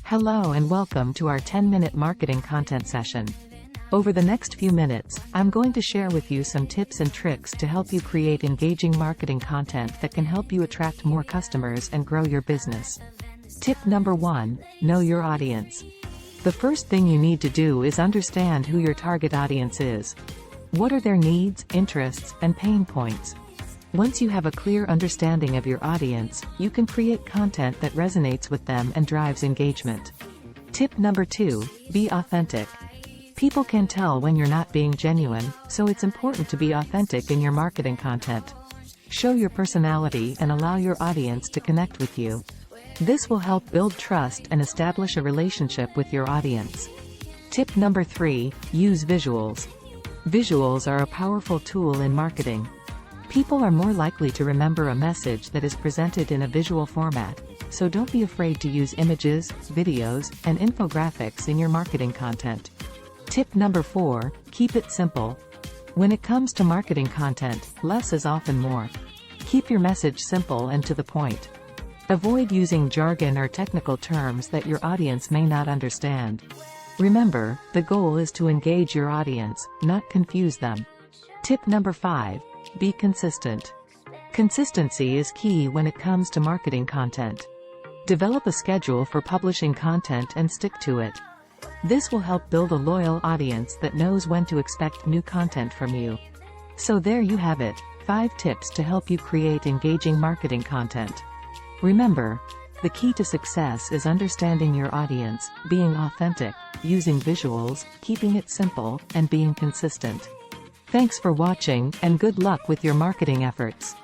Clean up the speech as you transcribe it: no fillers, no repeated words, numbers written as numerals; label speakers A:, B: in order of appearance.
A: Hello and welcome to our 10-minute marketing content session. Over the next few minutes, I'm going to share with you some tips and tricks to help you create engaging marketing content that can help you attract more customers and grow your business. Tip number 1, know your audience. The first thing you need to do is understand who your target audience is. What are their needs, interests, and pain points? Once you have a clear understanding of your audience, you can create content that resonates with them and drives engagement. Tip number 2, be authentic. People can tell when you're not being genuine, so it's important to be authentic in your marketing content. Show your personality and allow your audience to connect with you. This will help build trust and establish a relationship with your audience. Tip number 3, use visuals. Visuals are a powerful tool in marketing. People are more likely to remember a message that is presented in a visual format, so don't be afraid to use images, videos, and infographics in your marketing content. Tip number 4, keep it simple. When it comes to marketing content, less is often more. Keep your message simple and to the point. Avoid using jargon or technical terms that your audience may not understand. Remember, the goal is to engage your audience, not confuse them. Tip number 5, be consistent. Consistency is key when it comes to marketing content. Develop a schedule for publishing content and stick to it. This will help build a loyal audience that knows when to expect new content from you. So there you have it, 5 tips to help you create engaging marketing content. Remember, the key to success is understanding your audience, being authentic, using visuals, keeping it simple, and being consistent. Thanks for watching, and good luck with your marketing efforts.